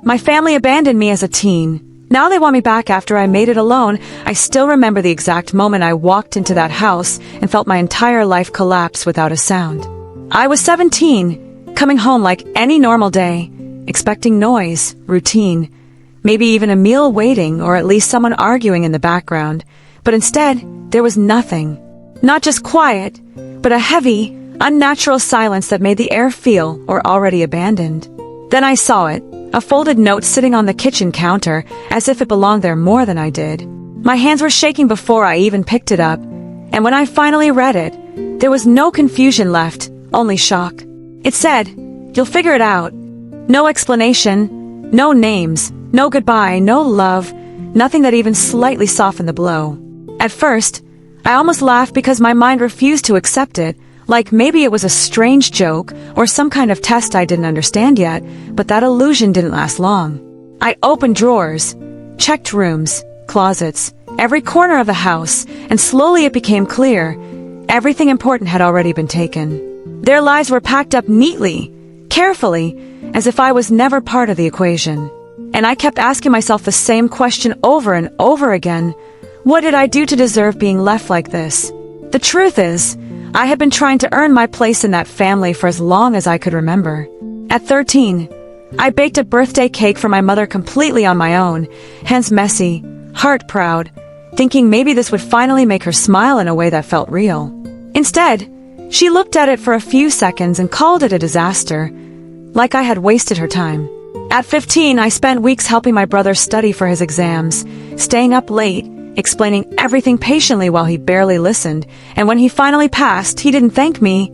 My family abandoned me as a teen. Now they want me back after I made it alone. I still remember the exact moment I walked into that house and felt my entire life collapse without a sound. I was 17, coming home like any normal day, expecting noise, routine, maybe even a meal waiting or at least someone arguing in the background. But instead, there was nothing. Not just quiet, but a heavy, unnatural silence that made the air feel or already abandoned. Then I saw it, a folded note sitting on the kitchen counter as if it belonged there more than I did. My hands were shaking before I even picked it up, and when I finally read it, there was no confusion left, only shock. It said, "You'll figure it out." No explanation, no names, no goodbye, no love, nothing that even slightly softened the blow. At first, I almost laughed because my mind refused to accept it, like maybe it was a strange joke or some kind of test I didn't understand yet, but that illusion didn't last long. I opened drawers, checked rooms, closets, every corner of the house, and slowly it became clear everything important had already been taken. Their lives were packed up neatly, carefully, as if I was never part of the equation. And I kept asking myself the same question over and over again. What did I do to deserve being left like this? The truth is, I had been trying to earn my place in that family for as long as I could remember. At 13, I baked a birthday cake for my mother completely on my own, hands messy, heart proud, thinking maybe this would finally make her smile in a way that felt real. Instead, she looked at it for a few seconds and called it a disaster, like I had wasted her time. At 15, I spent weeks helping my brother study for his exams, staying up late, explaining everything patiently while he barely listened, and when he finally passed, he didn't thank me.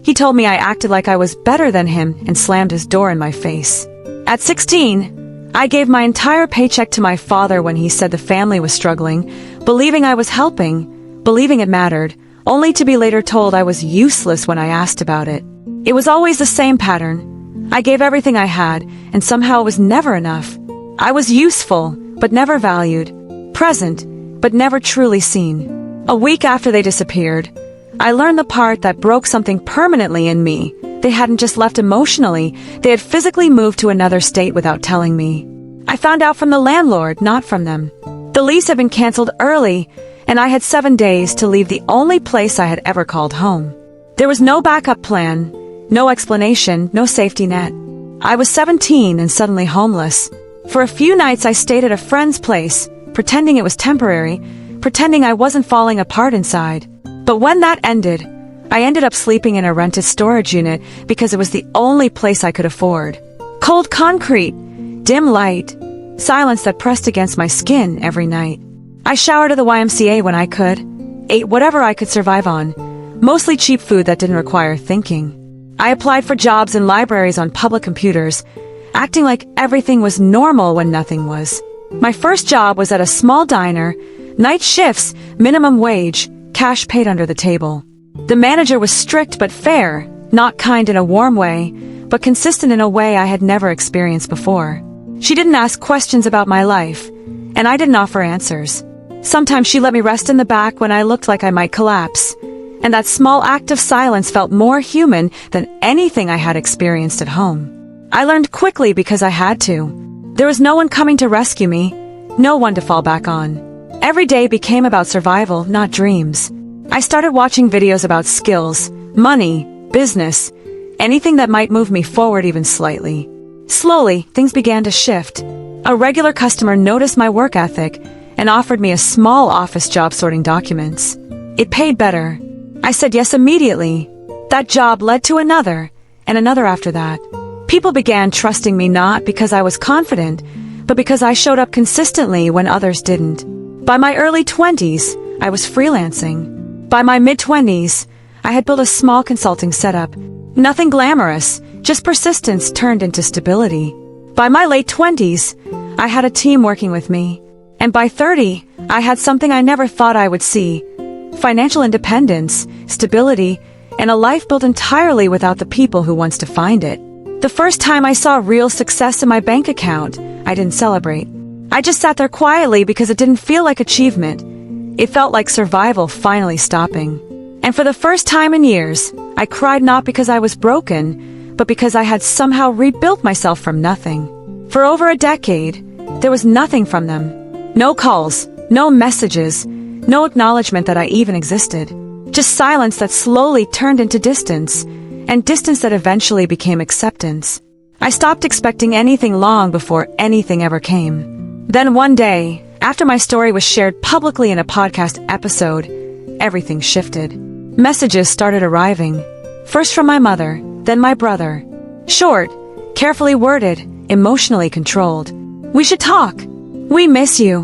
He told me I acted like I was better than him and slammed his door in my face. At 16, I gave my entire paycheck to my father when he said the family was struggling, believing I was helping, believing it mattered, only to be later told I was useless when I asked about it. It was always the same pattern. I gave everything I had, and somehow it was never enough. I was useful, but never valued, present, but never truly seen. A week after they disappeared, I learned the part that broke something permanently in me. They hadn't just left emotionally, they had physically moved to another state without telling me. I found out from the landlord, not from them. The lease had been canceled early, and I had 7 days to leave the only place I had ever called home. There was no backup plan, no explanation, no safety net. I was 17 and suddenly homeless. For a few nights I stayed at a friend's place, pretending it was temporary, pretending I wasn't falling apart inside. But when that ended, I ended up sleeping in a rented storage unit because it was the only place I could afford. Cold concrete, dim light, silence that pressed against my skin every night. I showered at the YMCA when I could, ate whatever I could survive on, mostly cheap food that didn't require thinking. I applied for jobs in libraries on public computers, acting like everything was normal when nothing was. My first job was at a small diner, night shifts, minimum wage, cash paid under the table. The manager was strict but fair, not kind in a warm way, but consistent in a way I had never experienced before. She didn't ask questions about my life, and I didn't offer answers. Sometimes she let me rest in the back when I looked like I might collapse, and that small act of silence felt more human than anything I had experienced at home. I learned quickly because I had to. There was no one coming to rescue me, no one to fall back on. Every day became about survival, not dreams. I started watching videos about skills, money, business, anything that might move me forward even slightly. Slowly, things began to shift. A regular customer noticed my work ethic and offered me a small office job sorting documents. It paid better. I said yes immediately. That job led to another, and another after that. People began trusting me not because I was confident, but because I showed up consistently when others didn't. By my early 20s, I was freelancing. By my mid-20s, I had built a small consulting setup. Nothing glamorous, just persistence turned into stability. By my late 20s, I had a team working with me. And by 30, I had something I never thought I would see. Financial independence, stability, and a life built entirely without the people who once defined it. The first time I saw real success in my bank account, I didn't celebrate. I just sat there quietly because it didn't feel like achievement. It felt like survival finally stopping. And for the first time in years, I cried not because I was broken, but because I had somehow rebuilt myself from nothing. For over a decade, there was nothing from them. No calls, no messages, no acknowledgement that I even existed. Just silence that slowly turned into distance, and distance that eventually became acceptance. I stopped expecting anything long before anything ever came. Then one day, after my story was shared publicly in a podcast episode, everything shifted. Messages started arriving. First from my mother, then my brother. Short, carefully worded, emotionally controlled. We should talk. We miss you.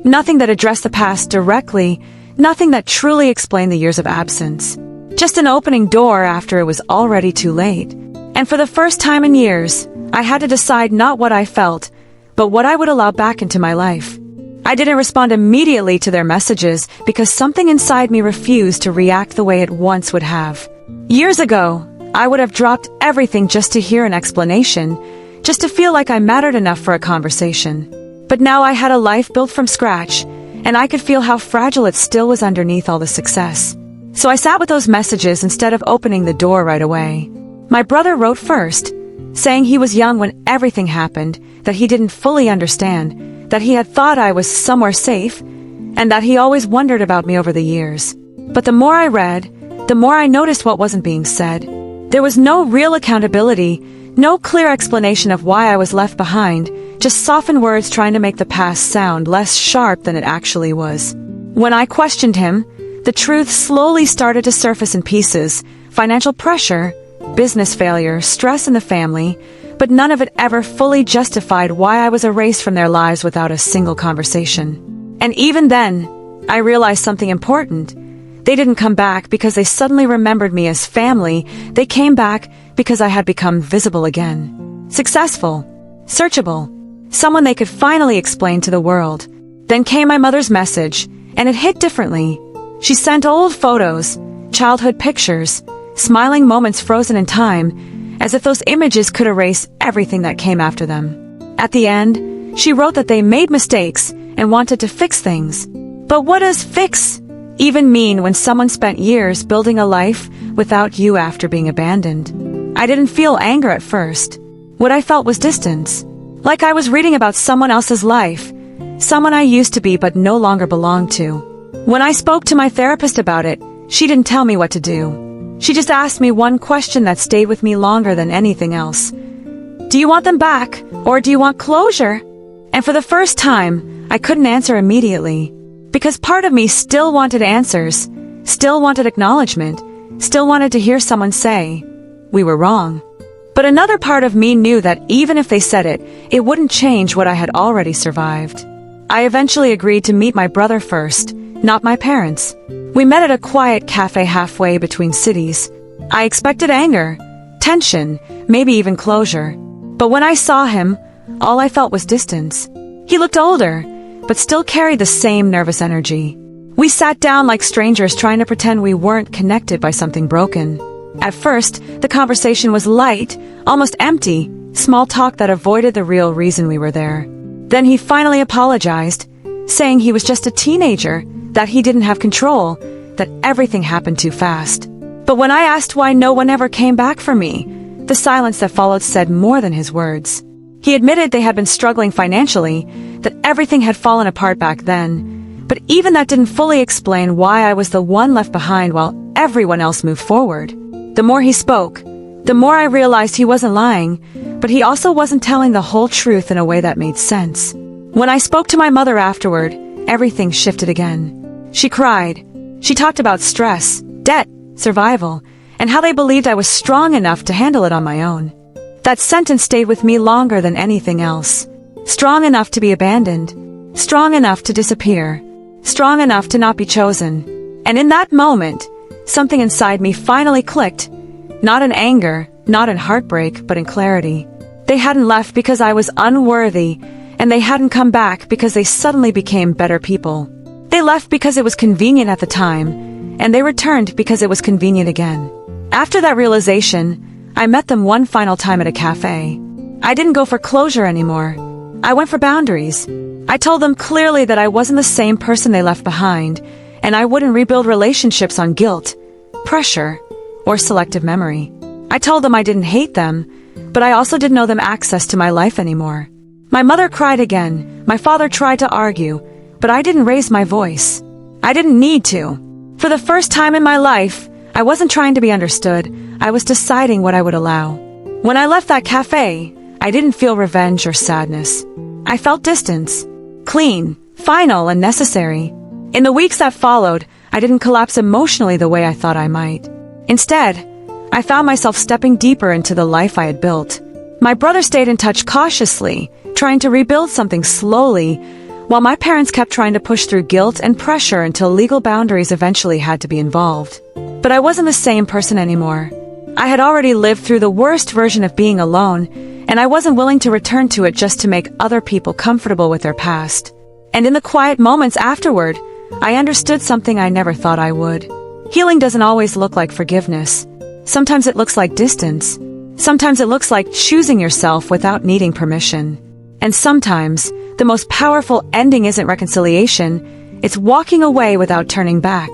Nothing that addressed the past directly, nothing that truly explained the years of absence. Just an opening door after it was already too late. And for the first time in years, I had to decide not what I felt, but what I would allow back into my life. I didn't respond immediately to their messages because something inside me refused to react the way it once would have. Years ago, I would have dropped everything just to hear an explanation, just to feel like I mattered enough for a conversation. But now I had a life built from scratch, and I could feel how fragile it still was underneath all the success. So I sat with those messages instead of opening the door right away. My brother wrote first, saying he was young when everything happened, that he didn't fully understand, that he had thought I was somewhere safe, and that he always wondered about me over the years. But the more I read, the more I noticed what wasn't being said. There was no real accountability, no clear explanation of why I was left behind, just softened words trying to make the past sound less sharp than it actually was. When I questioned him, the truth slowly started to surface in pieces: financial pressure, business failure, stress in the family, but none of it ever fully justified why I was erased from their lives without a single conversation. And even then, I realized something important. They didn't come back because they suddenly remembered me as family. They came back because I had become visible again. Successful, searchable, someone they could finally explain to the world. Then came my mother's message, and it hit differently. She sent old photos, childhood pictures, smiling moments frozen in time, as if those images could erase everything that came after them. At the end, she wrote that they made mistakes and wanted to fix things. But what does fix even mean when someone spent years building a life without you after being abandoned? I didn't feel anger at first. What I felt was distance. Like I was reading about someone else's life, someone I used to be but no longer belonged to. When I spoke to my therapist about it, she didn't tell me what to do. She just asked me one question that stayed with me longer than anything else. Do you want them back, or do you want closure? And for the first time, I couldn't answer immediately, because part of me still wanted answers, still wanted acknowledgement, still wanted to hear someone say, we were wrong. But another part of me knew that even if they said it, it wouldn't change what I had already survived. I eventually agreed to meet my brother first, not my parents. We met at a quiet cafe halfway between cities. I expected anger, tension, maybe even closure. But when I saw him, all I felt was distance. He looked older, but still carried the same nervous energy. We sat down like strangers trying to pretend we weren't connected by something broken. At first, the conversation was light, almost empty, small talk that avoided the real reason we were there. Then he finally apologized, saying he was just a teenager, that he didn't have control, that everything happened too fast. But when I asked why no one ever came back for me, the silence that followed said more than his words. He admitted they had been struggling financially, that everything had fallen apart back then, but even that didn't fully explain why I was the one left behind while everyone else moved forward. The more he spoke, the more I realized he wasn't lying, but he also wasn't telling the whole truth in a way that made sense. When I spoke to my mother afterward, everything shifted again. She cried. She talked about stress, debt, survival, and how they believed I was strong enough to handle it on my own. That sentence stayed with me longer than anything else. Strong enough to be abandoned. Strong enough to disappear. Strong enough to not be chosen. And in that moment, something inside me finally clicked. Not in anger, not in heartbreak, but in clarity. They hadn't left because I was unworthy, and they hadn't come back because they suddenly became better people. They left because it was convenient at the time, and they returned because it was convenient again. After that realization, I met them one final time at a cafe. I didn't go for closure anymore. I went for boundaries. I told them clearly that I wasn't the same person they left behind, and I wouldn't rebuild relationships on guilt, pressure, or selective memory. I told them I didn't hate them, but I also didn't owe them access to my life anymore. My mother cried again. My father tried to argue, but I didn't raise my voice. I didn't need to. For the first time in my life, I wasn't trying to be understood. I was deciding what I would allow. When I left that cafe, I didn't feel revenge or sadness. I felt distance. Clean, final, and necessary. In the weeks that followed, I didn't collapse emotionally the way I thought I might. Instead, I found myself stepping deeper into the life I had built. My brother stayed in touch cautiously, trying to rebuild something slowly, while my parents kept trying to push through guilt and pressure until legal boundaries eventually had to be involved. But I wasn't the same person anymore. I had already lived through the worst version of being alone, and I wasn't willing to return to it just to make other people comfortable with their past. And in the quiet moments afterward, I understood something I never thought I would. Healing doesn't always look like forgiveness. Sometimes it looks like distance. Sometimes it looks like choosing yourself without needing permission. And sometimes, the most powerful ending isn't reconciliation, it's walking away without turning back.